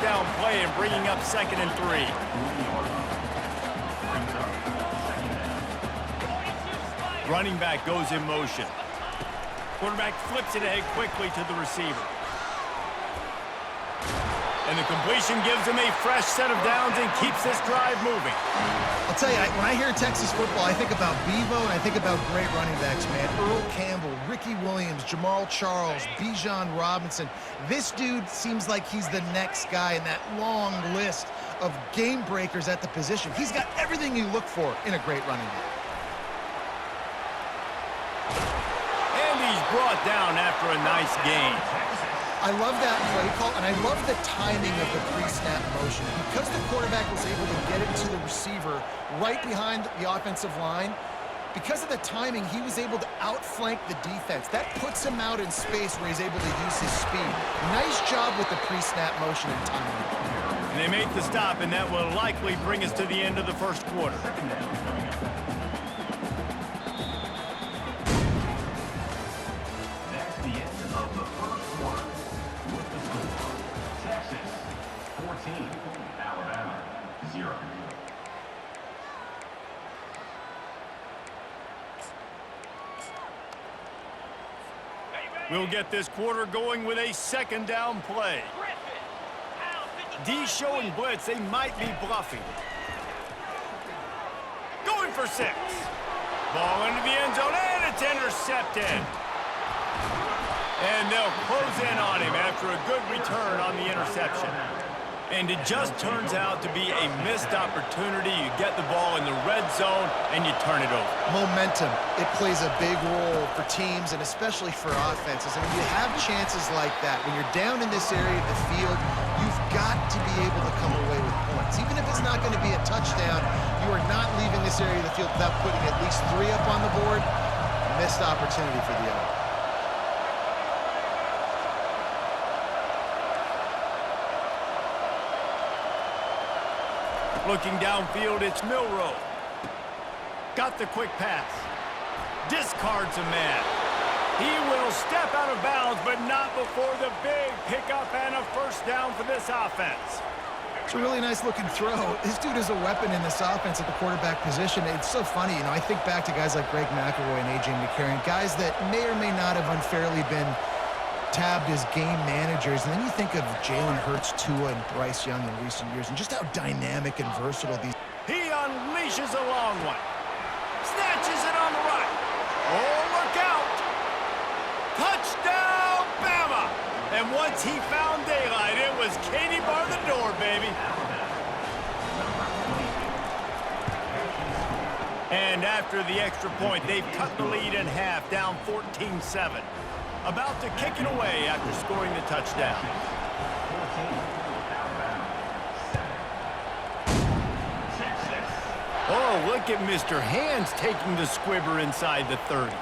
down play and bringing up 2nd and 3. Running back goes in motion. Quarterback flips it ahead quickly to the receiver. And the completion gives him a fresh set of downs and keeps this drive moving. I'll tell you, when I hear Texas football, I think about Bevo and I think about great running backs, man. Earl Campbell, Ricky Williams, Jamal Charles, Bijan Robinson. This dude seems like he's the next guy in that long list of game breakers at the position. He's got everything you look for in a great running back. And he's brought down after a nice gain. I love that play call, and I love the timing of the pre-snap motion. Because the quarterback was able to get it to the receiver right behind the offensive line, because of the timing, he was able to outflank the defense. That puts him out in space where he's able to use his speed. Nice job with the pre-snap motion and timing. And they make the stop, and that will likely bring us to the end of the first quarter. We'll get this quarter going with a 2nd down play. D showing blitz. They might be bluffing. Going for 6. Ball into the end zone, and it's intercepted. And they'll close in on him after a good return on the interception. And it just turns out to be a missed opportunity. You get the ball in the red zone, and you turn it over. Momentum. It plays a big role for teams and especially for offenses. And when you have chances like that, when you're down in this area of the field, you've got to be able to come away with points. Even if it's not going to be a touchdown, you are not leaving this area of the field without putting at least 3 up on the board. Missed opportunity for the other. Looking downfield, it's Milroe. Got the quick pass. Discards a man. He will step out of bounds, but not before the big pickup and a 1st down for this offense. It's a really nice looking throw. This dude is a weapon in this offense at the quarterback position. It's so funny, you know, I think back to guys like Greg McElroy and A.J. McCarron, guys that may or may not have unfairly been tabbed as game managers, and then you think of Jalen Hurts, Tua, and Bryce Young in recent years, and just how dynamic and versatile these. He unleashes a long one. Snatches it on the right. Oh, look out. Touchdown, Bama. And once he found daylight, it was Katie bar the door, baby. And after the extra point, they've cut the lead in half, down 14-7. About to kick it away after scoring the touchdown. Oh, look at Mr. Hands taking the squibber inside the 30.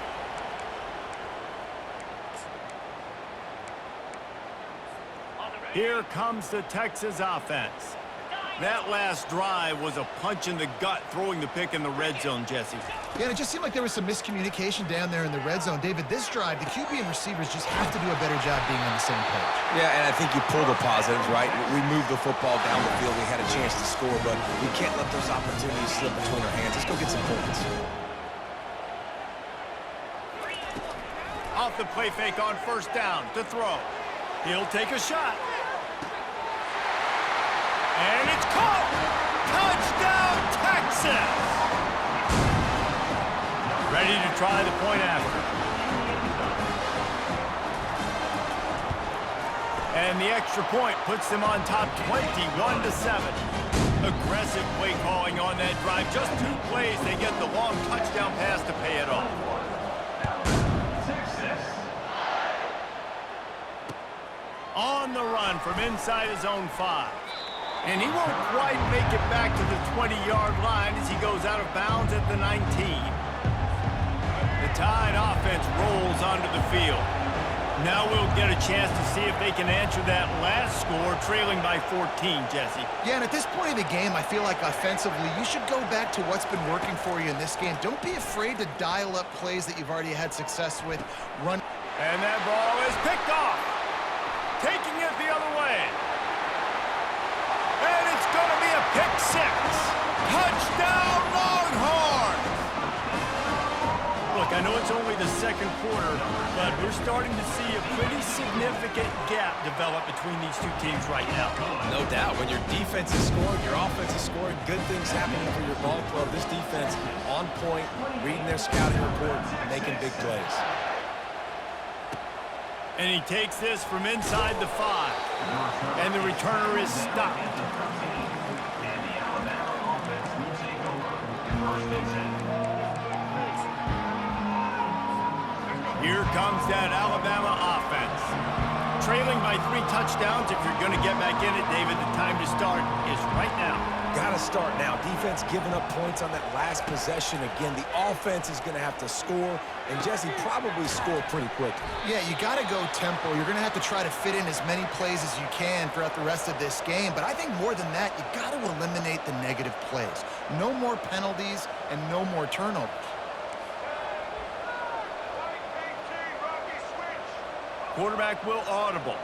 Here comes the Texas offense. That last drive was a punch in the gut, throwing the pick in the red zone, Jesse. Yeah, and it just seemed like there was some miscommunication down there in the red zone. David, this drive, the QB and receivers just have to do a better job being on the same page. Yeah, and I think you pull the positives, right? We moved the football down the field. We had a chance to score, but we can't let those opportunities slip between our hands. Let's go get some points. Off the play fake on 1st down to throw. He'll take a shot. And it's caught! Touchdown, Texas! Ready to try the point after. And the extra point puts them on top 21-7. Aggressive play calling on that drive. Just 2 plays, they get the long touchdown pass to pay it off. On the run from inside his own 5. And he won't quite make it back to the 20-yard line as he goes out of bounds at the 19. The Tide offense rolls onto the field. Now we'll get a chance to see if they can answer that last score, trailing by 14, Jesse. Yeah, and at this point of the game, I feel like offensively, you should go back to what's been working for you in this game. Don't be afraid to dial up plays that you've already had success with. Run. And that ball is picked off. Taking it the other way. Touchdown, Longhorns! Look, I know it's only the second quarter, but we're starting to see a pretty significant gap develop between these two teams right now. No doubt. When your defense is scoring, your offense is scoring, good things happening for your ball club. This defense on point, reading their scouting report, making big plays. And he takes this from inside the 5. And the returner is stopped. Here comes that Alabama offense. Trailing by 3 touchdowns. If you're going to get back in it, David, the time to start is right now. Got to start now. Defense giving up points on that last possession. Again, the offense is going to have to score, and Jesse probably score pretty quick. Yeah, you got to go tempo. You're going to have to try to fit in as many plays as you can throughout the rest of this game. But I think more than that, you got to eliminate the negative plays. No more penalties and no more turnovers. Quarterback will audible.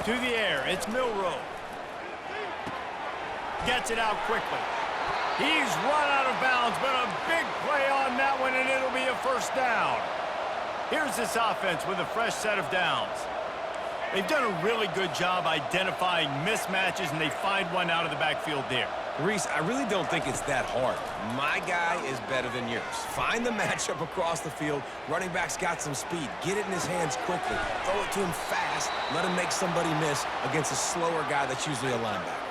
To the air, it's Milroe. Gets it out quickly. He's run out of bounds, but a big play on that one, and it'll be a first down. Here's this offense with a fresh set of downs. They've done a really good job identifying mismatches, and they find one out of the backfield there. Reese, I really don't think it's that hard. My guy is better than yours. Find the matchup across the field. Running back's got some speed. Get it in his hands quickly. Throw it to him fast. Let him make somebody miss against a slower guy that's usually a linebacker.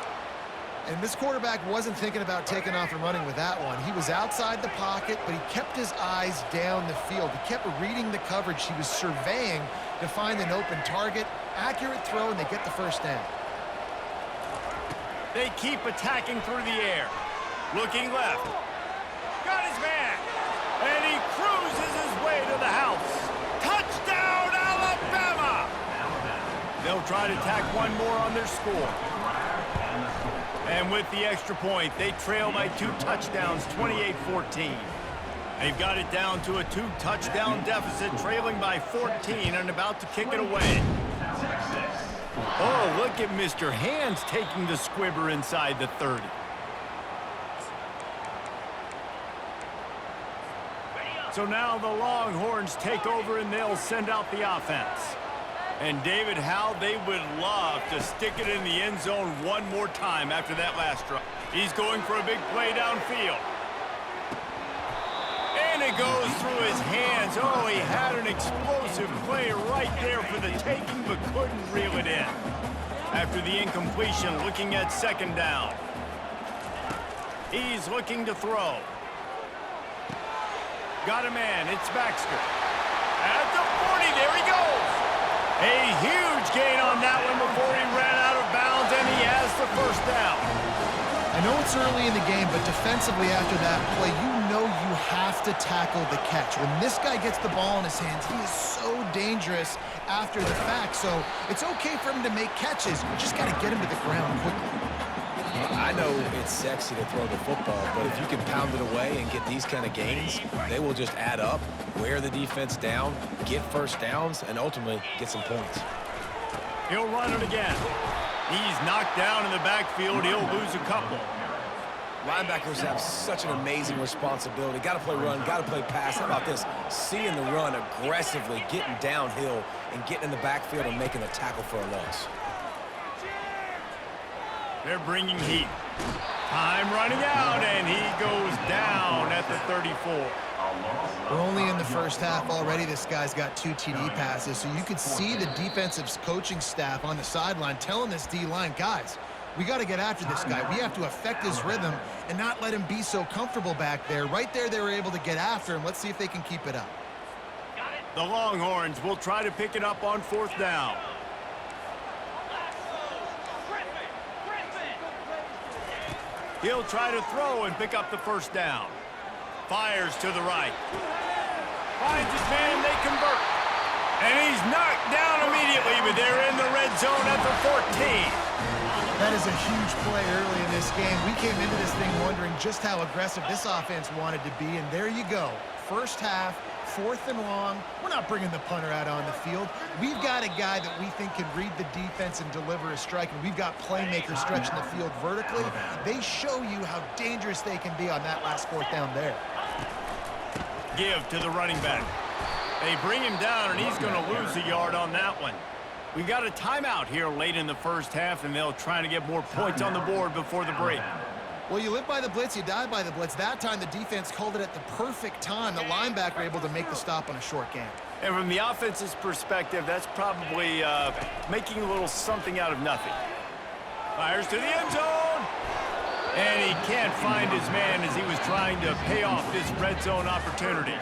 And this quarterback wasn't thinking about taking off and running with that one. He was outside the pocket, but he kept his eyes down the field. He kept reading the coverage. He was surveying to find an open target. Accurate throw, and they get the first down. They keep attacking through the air. Looking left. Got his man. And he cruises his way to the house. Touchdown, Alabama! They'll try to tack one more on their score. And with the extra point, they trail by 2 touchdowns, 28-14. They've got it down to a 2-touchdown deficit, trailing by 14 and about to kick it away. Oh, look at Mr. Hands taking the squibber inside the 30. So now the Longhorns take over and they'll send out the offense. And David, how they would love to stick it in the end zone one more time after that last drive. He's going for a big play downfield. And it goes through his hands. Oh, he had an explosive play right there for the taking, but couldn't reel it in. After the incompletion, looking at second down. He's looking to throw. Got a man, it's Baxter. At the 40, there he goes. A huge gain on that one before he ran out of bounds, and he has the first down. I know it's early in the game, but defensively after that play, you know you have to tackle the catch. When this guy gets the ball in his hands, he is so dangerous after the fact. So it's okay for him to make catches. You just got to get him to the ground quickly. I know it's sexy to throw the football, but if you can pound it away and get these kind of gains, they will just add up, wear the defense down, get first downs, and ultimately get some points. He'll run it again. He's knocked down in the backfield. He'll lose a couple. Linebackers have such an amazing responsibility. Got to play run, got to play pass. How about this? Seeing the run aggressively, getting downhill, and getting in the backfield and making a tackle for a loss. They're bringing heat. Time running out, and he goes down at the 34. We're only in the first half already. This guy's got 2 TD passes, so you could see the defensive coaching staff on the sideline telling this D-line, guys, we got to get after this guy. We have to affect his rhythm and not let him be so comfortable back there. Right there, they were able to get after him. Let's see if they can keep it up. The Longhorns will try to pick it up on 4th down. He'll try to throw and pick up the first down. Fires to the right. Finds his man, they convert. And he's knocked down immediately, but they're in the red zone at the 14. That is a huge play early in this game. We came into this thing wondering just how aggressive this offense wanted to be, and there you go. First half, 4th and long. We're not bringing the punter out on the field. We've got a guy that we think can read the defense and deliver a strike, and we've got playmakers stretching the field vertically. They show you how dangerous they can be on that last 4th down there. Give to the running back. They bring him down, and he's going to lose a yard on that one. We got a timeout here late in the first half, and they'll try to get more points on the board before the break. Well, you live by the blitz, you die by the blitz. That time, the defense called it at the perfect time. The linebacker able to make the stop on a short game. And from the offense's perspective, that's probably making a little something out of nothing. Fires to the end zone. And he can't find his man as he was trying to pay off this red zone opportunity.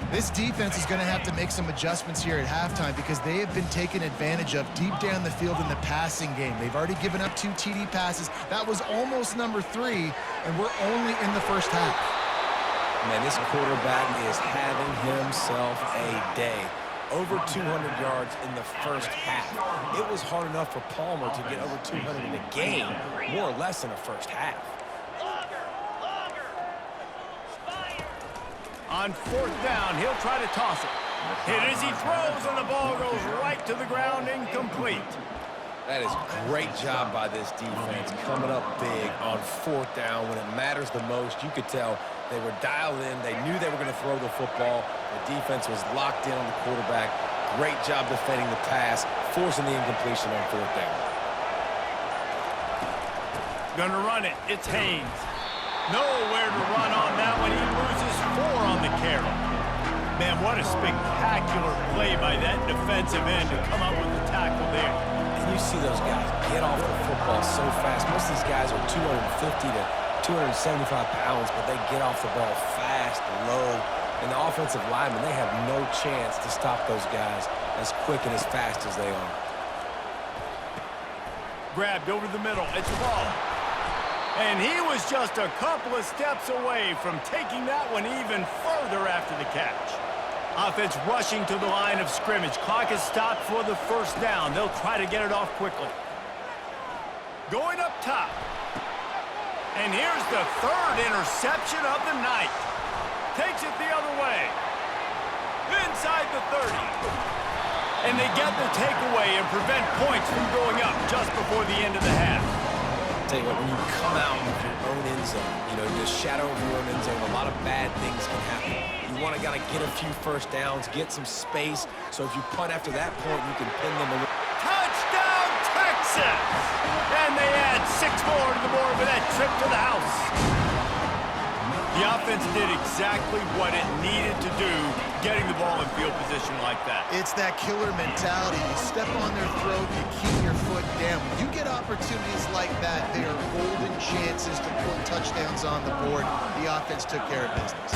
This defense is going to have to make some adjustments here at halftime because they have been taken advantage of deep down the field in the passing game. They've already given up 2 TD passes. That was almost number 3, and we're only in the first half. Man, this quarterback is having himself a day. Over 200 yards in the first half. It was hard enough for Palmer to get over 200 in a game, more or less in the first half. On 4th down, he'll try to toss it. Hit as he throws, and the ball goes right to the ground, incomplete. That is great job by this defense, coming up big on 4th down when it matters the most. You could tell they were dialed in. They knew they were going to throw the football. The defense was locked in on the quarterback. Great job defending the pass, forcing the incompletion on 4th down. Gonna run it. It's Haynes. Nowhere to run on that one. He loses 4 on the carry. Man, what a spectacular play by that defensive end to come up with the tackle there. And you see those guys get off the football so fast. Most of these guys are 250 to 275 pounds, but they get off the ball fast, low. And the offensive linemen, they have no chance to stop those guys as quick and as fast as they are. Grabbed over the middle. It's Ball. And he was just a couple of steps away from taking that one even further after the catch. Offense rushing to the line of scrimmage. Clock is stopped for the first down. They'll try to get it off quickly. Going up top. And here's the 3rd interception of the night. Takes it the other way. Inside the 30. And they get the takeaway and prevent points from going up just before the end of the half. Tell you what, when you come out with your own end zone, you know, the shadow of your own end zone, a lot of bad things can happen. You want to get a few first downs, get some space, so if you punt after that point, you can pin them a little. Touchdown, Texas! And they add 6 more to the board with that trip to the house. The offense did exactly what it needed to do, getting the ball in field position like that. It's that killer mentality. You step on their throat, you keep your foot down. When you get opportunities like that, they are golden chances to put touchdowns on the board. The offense took care of business.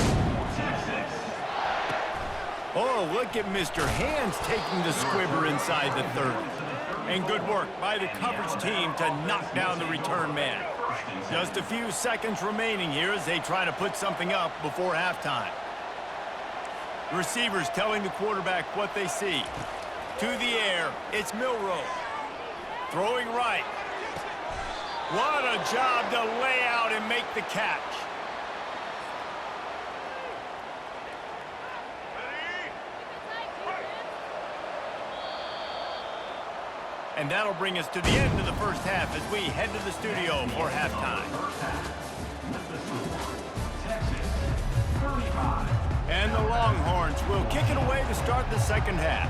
Oh, look at Mr. Hands taking the squibber inside the 30. And good work by the coverage team to knock down the return man. Just a few seconds remaining here as they try to put something up before halftime. Receivers telling the quarterback what they see. To the air, it's Milroe. Throwing right. What a job to lay out and make the catch. And that'll bring us to the end of the first half as we head to the studio for halftime. And the Longhorns will kick it away to start the second half.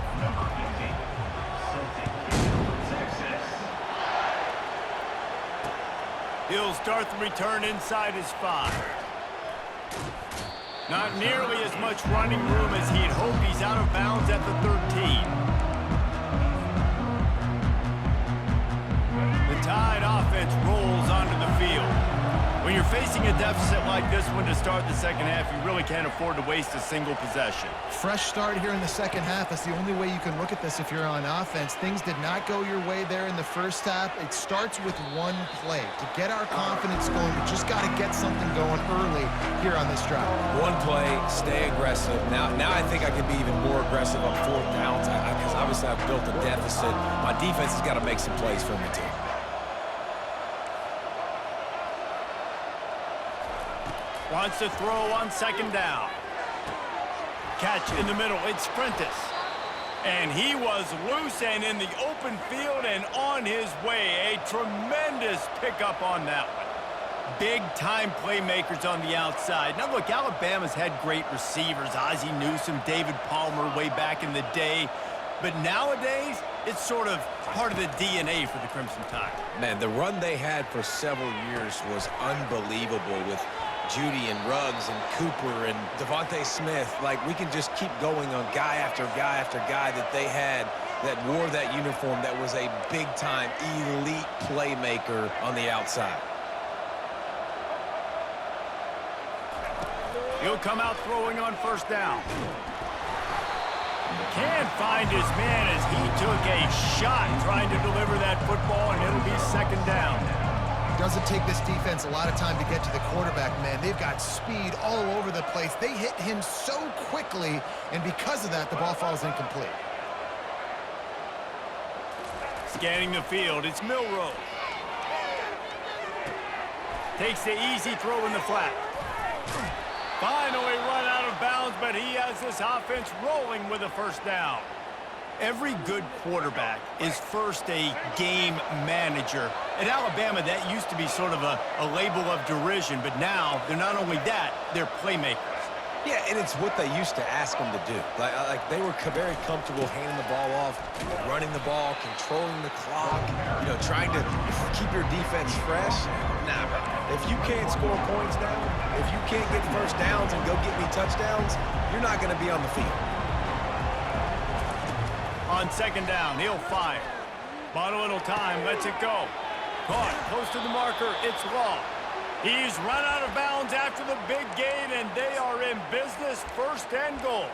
He'll start the return inside his 5. Not nearly as much running room as he'd hoped. He's out of bounds at the 13. The Tide offense rolls onto the field. When you're facing a deficit like this one to start the second half, you really can't afford to waste a single possession. Fresh start here in the second half. That's the only way you can look at this if you're on offense. Things did not go your way there in the first half. It starts with one play. To get our confidence going, we just got to get something going early here on this drive. One play, stay aggressive. Now I think I can be even more aggressive on 4th downs because obviously I've built a deficit. My defense has got to make some plays for me too. Wants to throw on second down. catch in the middle. It's Prentice. And he was loose and in the open field and on his way. A tremendous pickup on that one. Big-time playmakers on the outside. Now, look, Alabama's had great receivers. Ozzie Newsome, David Palmer way back in the day. But nowadays, it's sort of part of the DNA for the Crimson Tide. Man, the run they had for several years was unbelievable with Judy and Ruggs and Cooper and Devontae Smith. Like, we can just keep going on guy after guy after guy that they had that wore that uniform that was a big-time elite playmaker on the outside. He'll come out throwing on first down. Can't find his man as he took a shot trying to deliver that football, and it'll be second down. Doesn't take this defense a lot of time to get to the quarterback, man. They've got speed all over the place. They hit him so quickly, and because of that, the ball falls incomplete. Scanning the field, it's Milroe. Takes the easy throw in the flat. Finally run out of bounds, but he has this offense rolling with a first down. Every good quarterback is first a game manager. At Alabama, that used to be sort of a label of derision, but now they're not only that, they're playmakers. Yeah, and it's what they used to ask them to do. Like they were very comfortable handing the ball off, running the ball, controlling the clock, trying to keep your defense fresh. Nah, bro. If you can't score points now, if you can't get first downs and go get me touchdowns, you're not going to be on the field. On second down, he'll fire. Bought a little time, lets it go. Caught, close to the marker, it's Law. He's run out of bounds after the big gain, and they are in business, first and goal.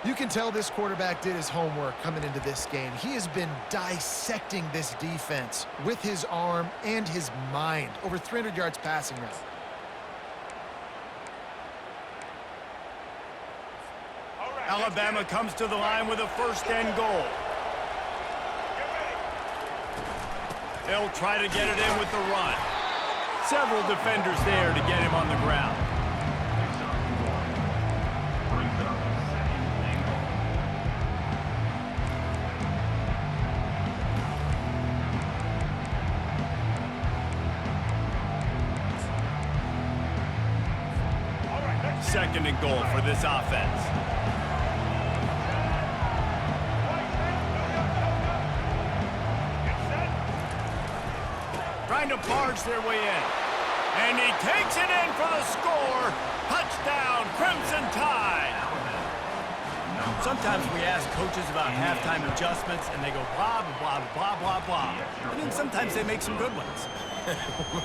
You can tell this quarterback did his homework coming into this game. He has been dissecting this defense with his arm and his mind. Over 300 yards passing now. Alabama comes to the line with a first and goal. They'll try to get it in with the run. Several defenders there to get him on the ground. Second and goal for this offense. Trying to barge their way in. And he takes it in for the score. Touchdown, Crimson Tide. Sometimes we ask coaches about halftime adjustments, and they go blah, blah, blah, blah, blah. And then sometimes they make some good ones.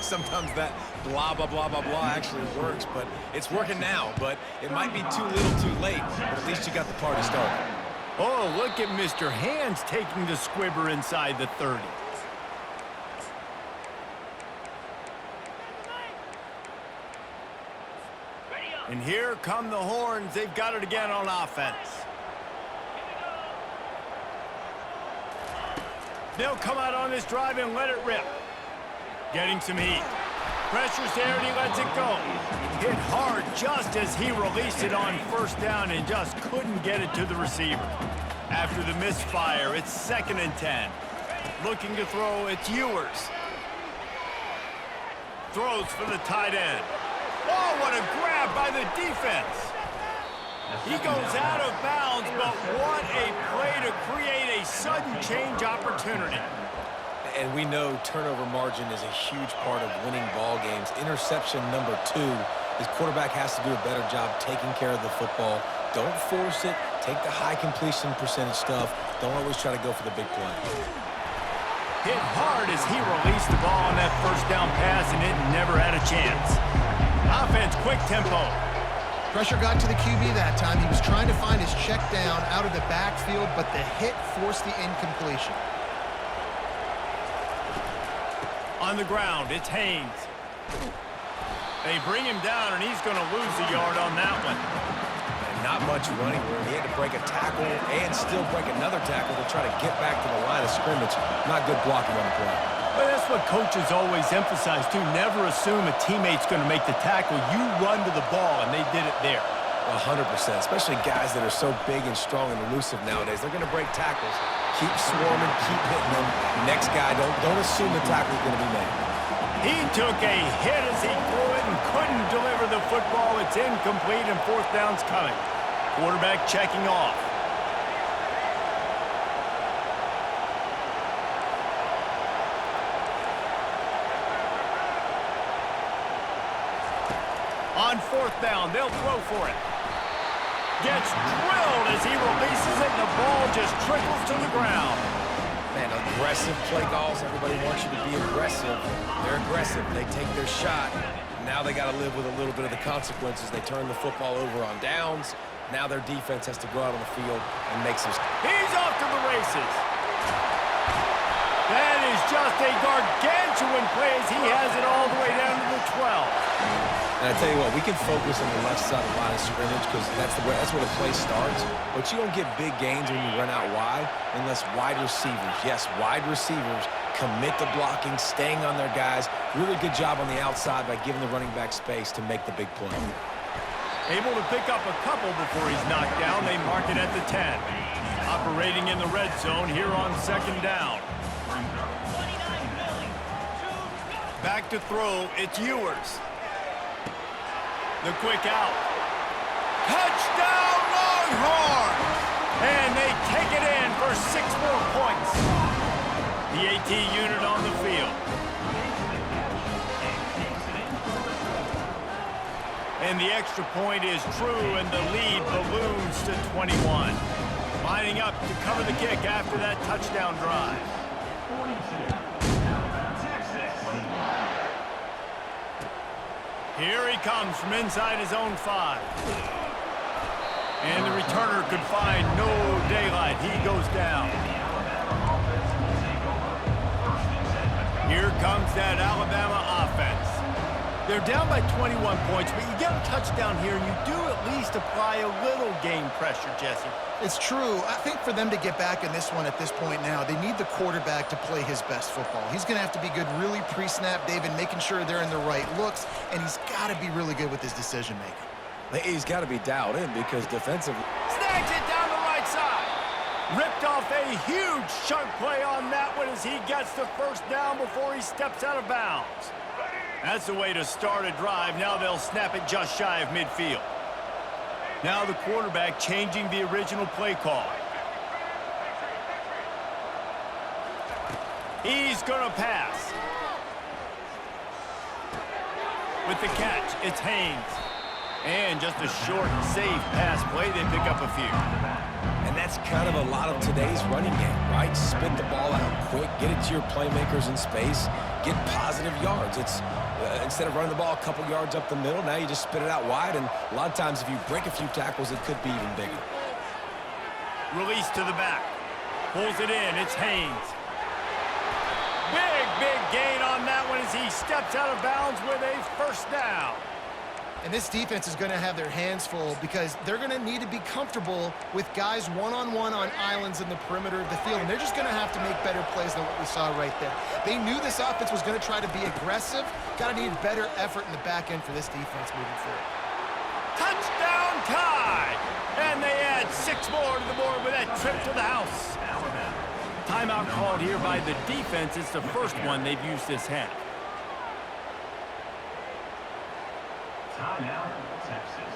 Sometimes that blah, blah, blah, blah, blah actually works, but it's working now. But it might be too little too late, but at least you got the party started. Oh, look at Mr. Hands taking the squibber inside the 30. And here come the horns. They've got it again on offense. They'll come out on this drive and let it rip. Getting some heat. Pressure's there and he lets it go. Hit hard just as he released it on first down and just couldn't get it to the receiver. After the misfire, it's 2nd and 10. Looking to throw, it's Ewers. Throws for the tight end. Oh, what a grab by the defense. He goes out of bounds, but what a play to create a sudden change opportunity. And we know turnover margin is a huge part of winning ball games. Interception number 2, his quarterback has to do a better job taking care of the football. Don't force it. Take the high completion percentage stuff. Don't always try to go for the big play. Hit hard as he released the ball on that first down pass, and it never had a chance. Offense, quick tempo. Pressure got to the QB that time. He was trying to find his check down out of the backfield, but the hit forced the incompletion. On the ground, it's Haynes. They bring him down, and he's going to lose a yard on that one. And not much running room. He had to break a tackle and still break another tackle to try to get back to the line of scrimmage. Not good blocking on the play. But that's what coaches always emphasize, too. Never assume a teammate's going to make the tackle. You run to the ball, and they did it there. 100%, especially guys that are so big and strong and elusive nowadays. They're going to break tackles. Keep swarming, keep hitting them. Next guy, don't assume the tackle's going to be made. He took a hit as he threw it and couldn't deliver the football. It's incomplete and fourth down's coming. Quarterback checking off. On fourth down, they'll throw for it. Gets drilled as he releases it, and the ball just trickles to the ground. Man, aggressive play calls. Everybody wants you to be aggressive. They're aggressive. They take their shot. Now they got to live with a little bit of the consequences. They turn the football over on downs. Now their defense has to go out on the field and make some... He's off to the races. That is just a gargantuan play as he has it all the way down to the 12. And I tell you what, we can focus on the left side of the line of scrimmage because that's where the play starts. But you don't get big gains when you run out wide unless wide receivers, yes, wide receivers commit to blocking, staying on their guys. Really good job on the outside by giving the running back space to make the big play. Able to pick up a couple before he's knocked down. They mark it at the 10. Operating in the red zone here on second down. Back to throw, it's Ewers. The quick out. Touchdown Longhorns! And they take it in for 6 more points. The AT unit on the field. And the extra point is true, and the lead balloons to 21. Lining up to cover the kick after that touchdown drive. Here he comes from inside his own 5. And the returner could find no daylight. He goes down. Here comes that Alabama offense. They're down by 21 points, but you get a touchdown here, and you do at least apply a little game pressure, Jesse. It's true. I think for them to get back in this one at this point now, they need the quarterback to play his best football. He's going to have to be good really pre-snap, David, making sure they're in the right looks, and he's got to be really good with his decision-making. He's got to be dialed in because defensively... Snags it down the right side. Ripped off a huge chunk play on that one as he gets the first down before he steps out of bounds. That's the way to start a drive. Now they'll snap it just shy of midfield. Now the quarterback changing the original play call. He's going to pass. With the catch, it's Haynes. And just a short, safe pass play. They pick up a few. And that's kind of a lot of today's running game, right? Spit the ball out quick, get it to your playmakers in space, get positive yards. It's instead of running the ball a couple yards up the middle, now you just spit it out wide, and a lot of times if you break a few tackles, it could be even bigger. Release to the back. Pulls it in. It's Haynes. Big gain on that one as he steps out of bounds with a first down. And this defense is going to have their hands full because they're going to need to be comfortable with guys one-on-one on islands in the perimeter of the field. And they're just going to have to make better plays than what we saw right there. They knew this offense was going to try to be aggressive. Got to need better effort in the back end for this defense moving forward. Touchdown Tide! And they add 6 more to the board with that trip to the house. Timeout called here by the defense. It's the first one they've used this half.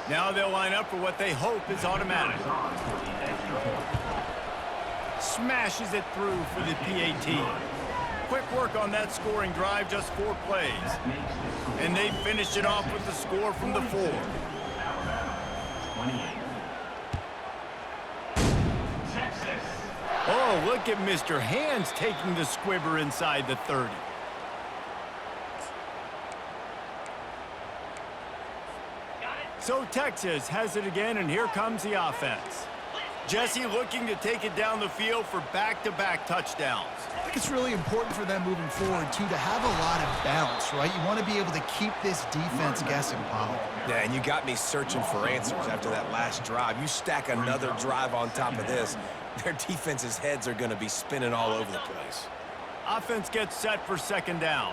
Now they'll line up for what they hope is automatic. Smashes it through for the PAT. Quick work on that scoring drive, just 4 plays. And they finished it off with the score from the 4. Oh, look at Mr. Hands taking the squibber inside the 30. So Texas has it again, and here comes the offense. Jesse looking to take it down the field for back-to-back touchdowns. I think it's really important for them moving forward, too, to have a lot of balance, right? You want to be able to keep this defense guessing, Paul. Yeah, and you got me searching for answers after that last drive. You stack another drive on top of this, their defense's heads are going to be spinning all over the place. Offense gets set for second down.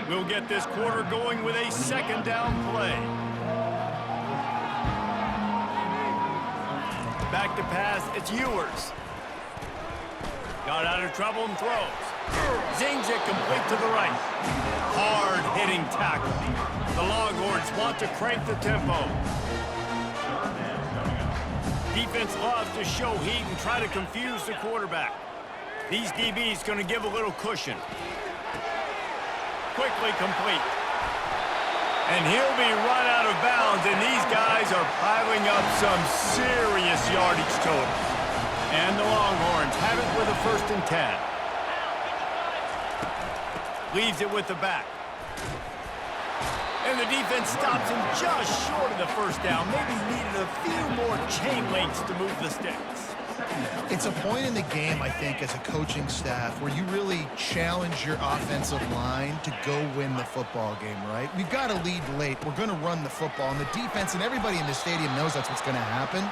We'll get this quarter going with a second down play. Back to pass, it's Ewers. Got out of trouble and throws. Zings it complete to the right. Hard-hitting tackle. The Longhorns want to crank the tempo. Defense loves to show heat and try to confuse the quarterback. These DBs going to give a little cushion. Quickly complete. And he'll be run out of bounds, and these guys are piling up some serious yardage totals. And the Longhorns have it with a 1st and 10. Leaves it with the back. And the defense stops him just short of the 1st down. Maybe needed a few more chain links to move the sticks. It's a point in the game, I think, as a coaching staff where you really challenge your offensive line to go win the football game, right? We've got to lead late. We're going to run the football. And the defense and everybody in the stadium knows that's what's going to happen.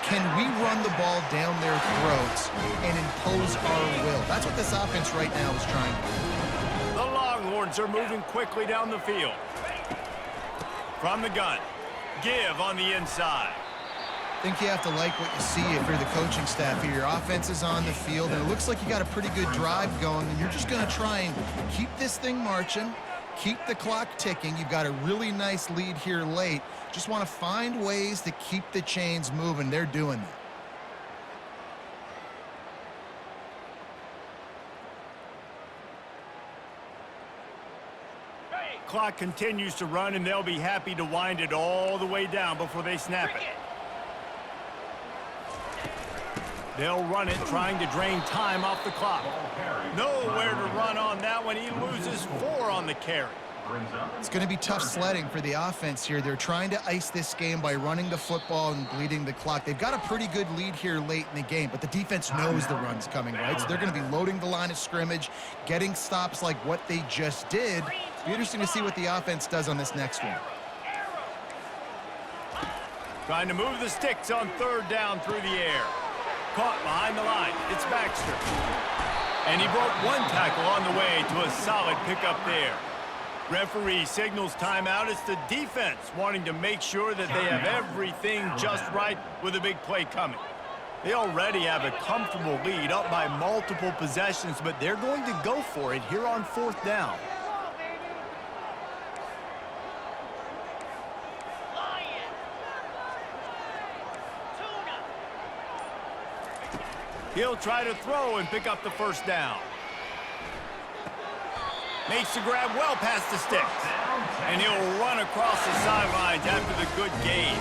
Can we run the ball down their throats and impose our will? That's what this offense right now is trying to do. The Longhorns are moving quickly down the field. From the gun, give on the inside. I think you have to like what you see if you're the coaching staff here. Your offense is on the field, and it looks like you got a pretty good drive going, and you're just going to try and keep this thing marching, keep the clock ticking. You've got a really nice lead here late. Just want to find ways to keep the chains moving. They're doing that. Clock continues to run, and they'll be happy to wind it all the way down before they snap it. They'll run it, trying to drain time off the clock. Nowhere to run on that one. He loses 4 on the carry. It's going to be tough sledding for the offense here. They're trying to ice this game by running the football and bleeding the clock. They've got a pretty good lead here late in the game, but the defense knows the run's coming, right? So they're going to be loading the line of scrimmage, getting stops like what they just did. It'll be interesting to see what the offense does on this next one. Trying to move the sticks on 3rd down through the air. Caught behind the line. It's Baxter. And he broke 1 tackle on the way to a solid pickup there. Referee signals timeout. It's the defense wanting to make sure that they have everything just right with a big play coming. They already have a comfortable lead up by multiple possessions, but they're going to go for it here on 4th down. He'll try to throw and pick up the 1st down. Makes the grab well past the sticks. And he'll run across the sidelines after the good gain.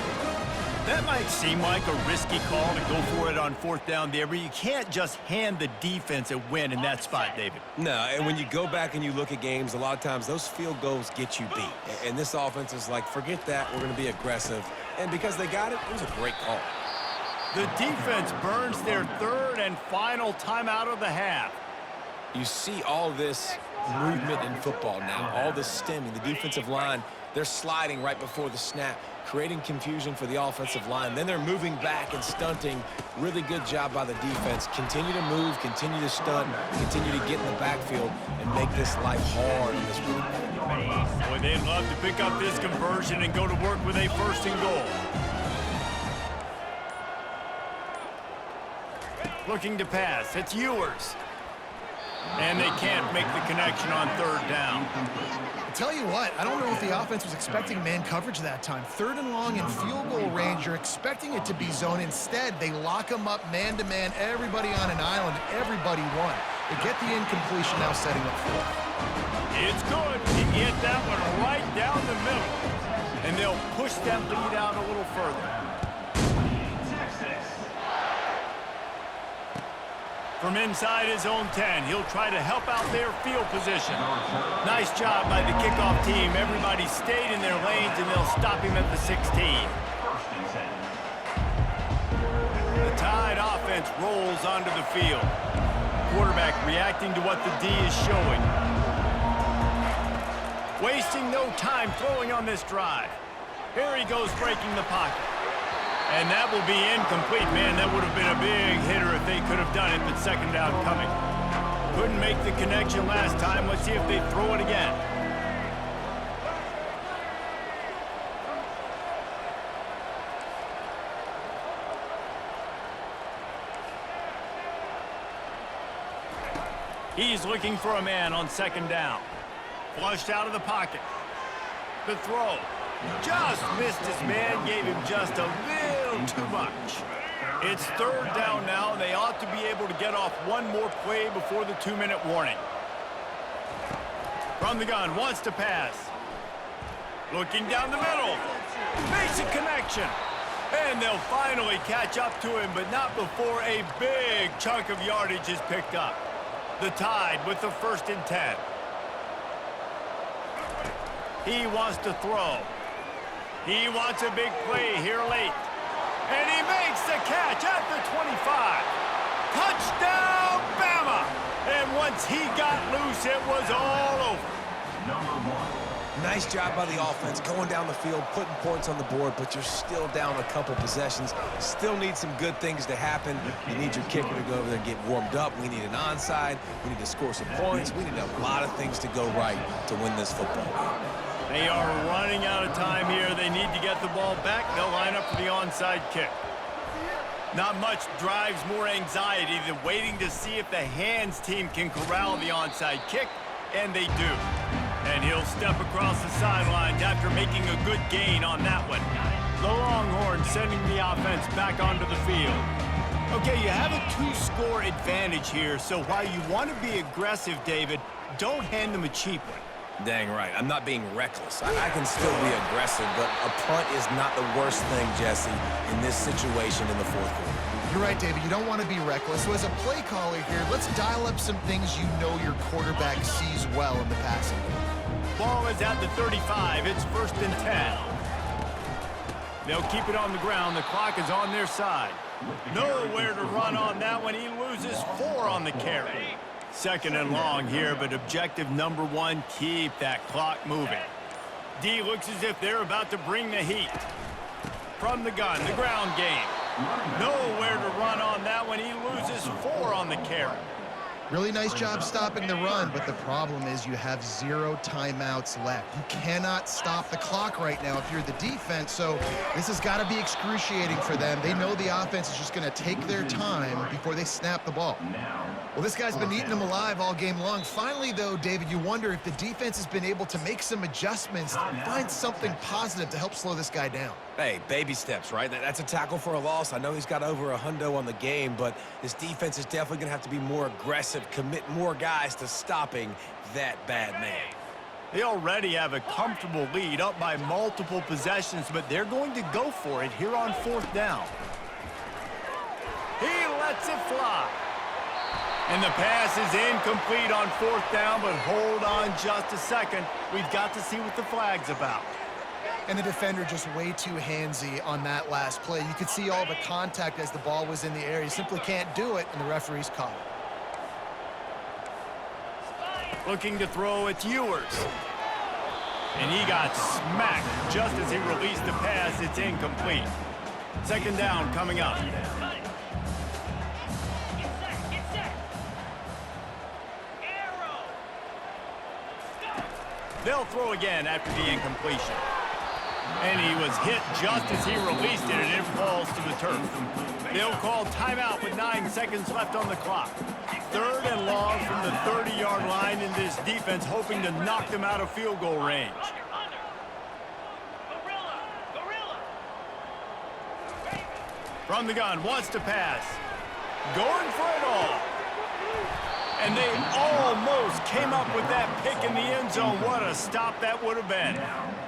That might seem like a risky call to go for it on 4th down there, but you can't just hand the defense a win in that spot, David. No, and when you go back and you look at games, a lot of times those field goals get you beat. And this offense is like, forget that, we're going to be aggressive. And because they got it, it was a great call. The defense burns their 3rd and final timeout of the half. You see all this movement in football now, all this stemming. The defensive line, they're sliding right before the snap, creating confusion for the offensive line. Then they're moving back and stunting. Really good job by the defense. Continue to move, continue to stunt, continue to get in the backfield and make this life hard in this group. Boy, they'd love to pick up this conversion and go to work with a 1st and goal. Looking to pass, it's Ewers. And they can't make the connection on 3rd down. I'll tell you what, I don't know if the offense was expecting man coverage that time. 3rd and long in field goal range, you're expecting it to be zone. Instead, they lock them up man-to-man, everybody on an island, everybody won. They get the incompletion, now setting up 4th. It's good. He hit that one right down the middle. And they'll push that lead out a little further. From inside his own 10, he'll try to help out their field position. Nice job by the kickoff team. Everybody stayed in their lanes, and they'll stop him at the 16. The Tide offense rolls onto the field. Quarterback reacting to what the D is showing. Wasting no time throwing on this drive. Here he goes breaking the pocket. And that will be incomplete, man. That would have been a big hitter if they could have done it, but 2nd down coming. Couldn't make the connection last time. Let's see if they throw it again. He's looking for a man on second down. Flushed out of the pocket. The throw. Just missed his man, gave him just a little too much. It's third down now, and they ought to be able to get off one more play before the 2-minute warning. From the gun, wants to pass. Looking down the middle. Makes a connection. And they'll finally catch up to him, but not before a big chunk of yardage is picked up. The Tide with the 1st and 10. He wants to throw. He wants a big play here late. And he makes the catch at the 25. Touchdown, Bama! And once he got loose, it was all over. Nice job by the offense, going down the field, putting points on the board, but you're still down a couple possessions. Still need some good things to happen. You need your kicker to go over there and get warmed up. We need an onside. We need to score some points. We need a lot of things to go right to win this football game. They are running out of time here. They need to get the ball back. They'll line up for the onside kick. Not much drives more anxiety than waiting to see if the hands team can corral the onside kick, and they do. And he'll step across the sidelines after making a good gain on that one. The Longhorns sending the offense back onto the field. Okay, you have a 2-score advantage here, so while you want to be aggressive, David, don't hand them a cheap one. Dang right. I'm not being reckless. I can still be aggressive, but a punt is not the worst thing, Jesse, in this situation in the 4th quarter. You're right, David. You don't want to be reckless. So as a play caller here, let's dial up some things you know your quarterback sees well in the passing game. Ball is at the 35. It's 1st and 10. They'll keep it on the ground. The clock is on their side. Nowhere to run on that one. He loses 4 on the carry. 2nd and long here, but objective number 1, keep that clock moving. D looks as if they're about to bring the heat. From the gun, the ground game. Nowhere to run on that one. He loses 4 on the carry. Really nice job stopping the run, but the problem is you have 0 timeouts left. You cannot stop the clock right now if you're the defense, so this has got to be excruciating for them. They know the offense is just going to take their time before they snap the ball. Well, this guy's been eating them alive all game long. Finally, though, David, you wonder if the defense has been able to make some adjustments, find something positive to help slow this guy down. Hey, baby steps, right? That's a tackle for a loss. I know he's got over $100 on the game, but this defense is definitely going to have to be more aggressive, commit more guys to stopping that bad man. They already have a comfortable lead, up by multiple possessions, but they're going to go for it here on 4th down. He lets it fly. And the pass is incomplete on 4th down, but hold on just a second. We've got to see what the flag's about. And the defender just way too handsy on that last play. You could see all the contact as the ball was in the air. You simply can't do it, and the referee's caught it. Looking to throw, it's Ewers. And he got smacked just as he released the pass. It's incomplete. 2nd down coming up. They'll throw again after the incompletion. And he was hit just as he released it, and it falls to the turf. They'll call timeout with 9 seconds left on the clock. 3rd and long from the 30-yard line, in this defense hoping to knock them out of field goal range. From the gun, wants to pass. Going for it all. And they almost came up with that pick in the end zone. What a stop that would have been.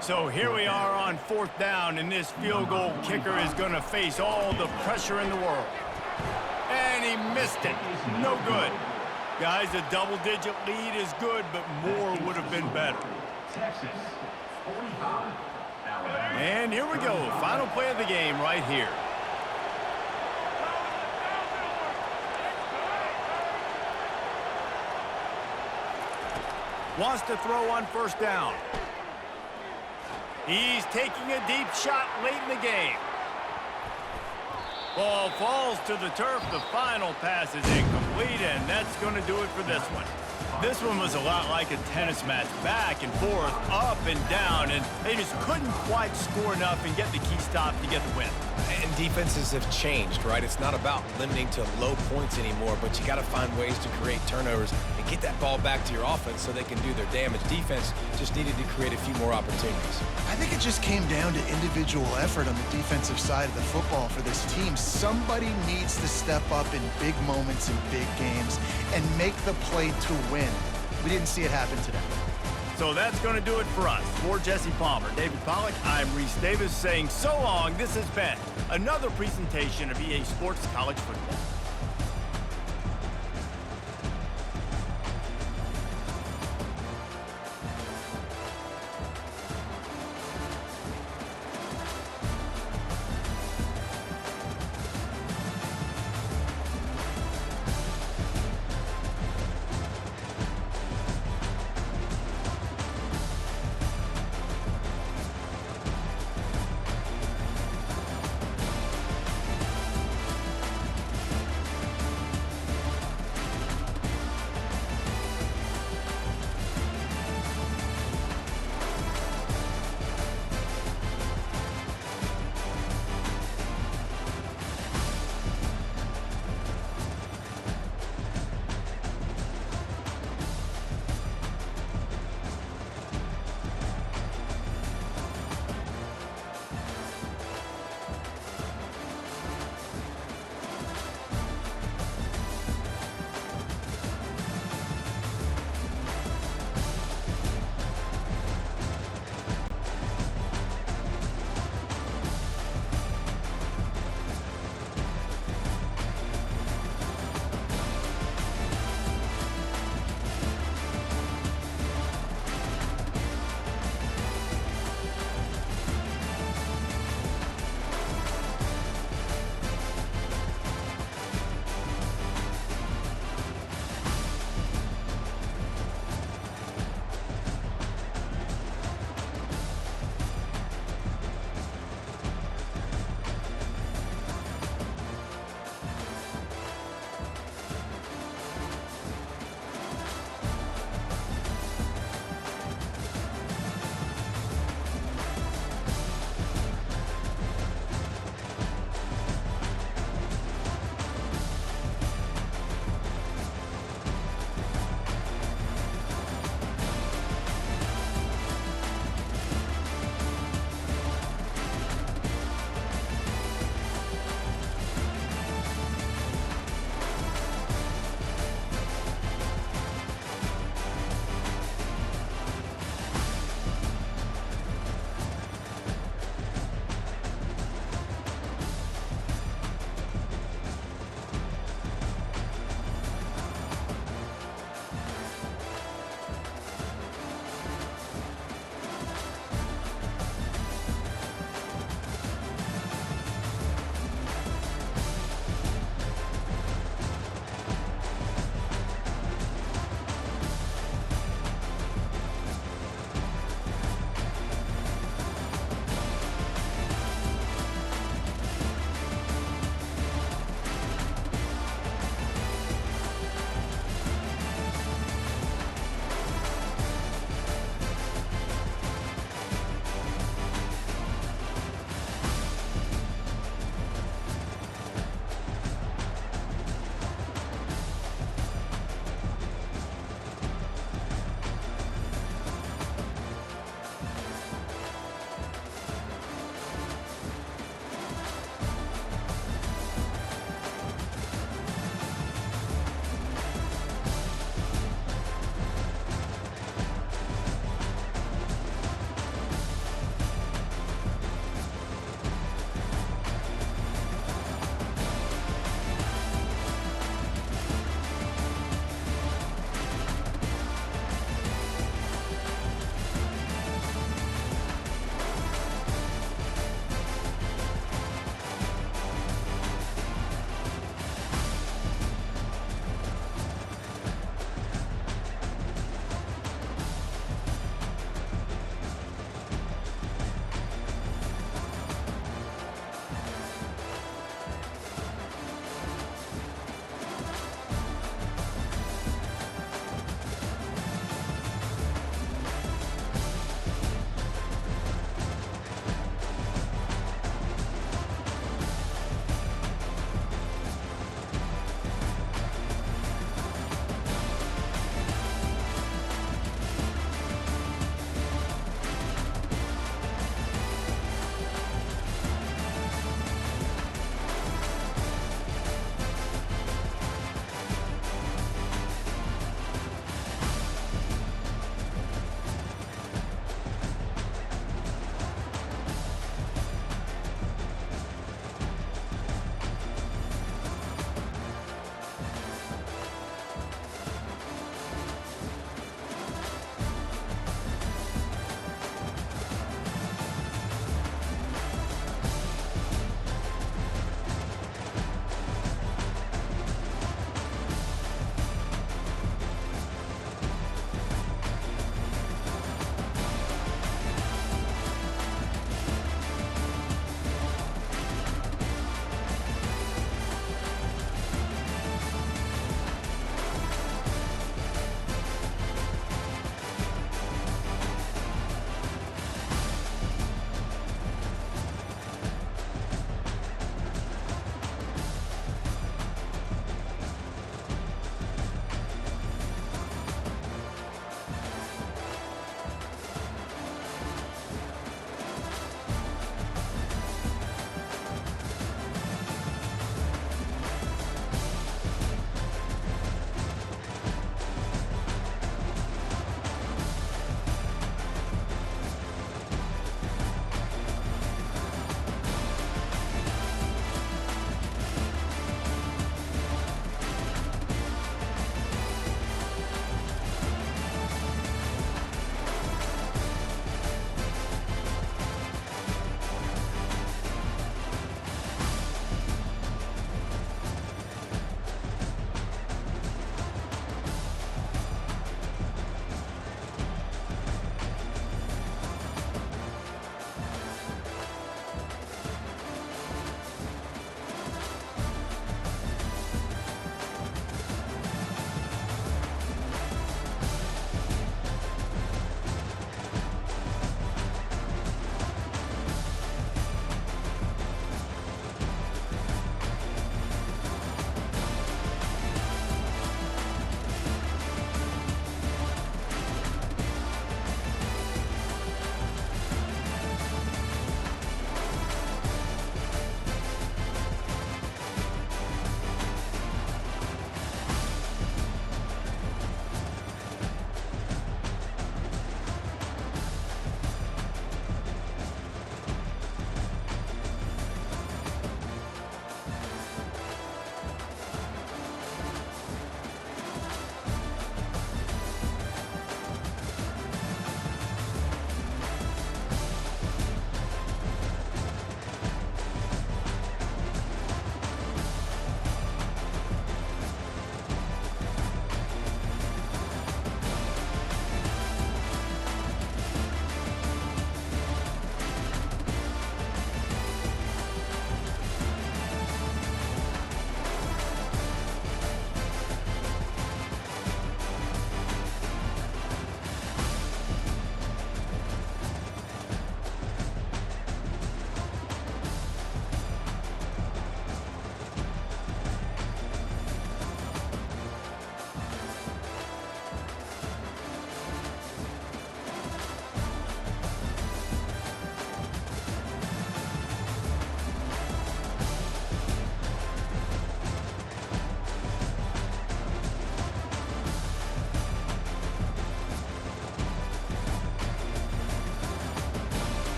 So here we are on 4th down, and this field goal kicker is going to face all the pressure in the world. And he missed it. No good. Guys, a double-digit lead is good, but more would have been better. And here we go. Final play of the game right here. Wants to throw on 1st down. He's taking a deep shot late in the game. Ball falls to the turf. The final pass is incomplete. complete, and that's going to do it for this one. This one was a lot like a tennis match, back and forth, up and down, and they just couldn't quite score enough and get the key stop to get the win. And defenses have changed, right? It's not about limiting to low points anymore, but you got to find ways to create turnovers and get that ball back to your offense so they can do their damage. Defense just needed to create a few more opportunities. I think it just came down to individual effort on the defensive side of the football for this team. Somebody needs to step up in big moments in big games and make the play to win. We didn't see it happen today. So that's going to do it for us. For Jesse Palmer, David Pollack, I'm Reese Davis saying so long. This has been another presentation of EA Sports College Football.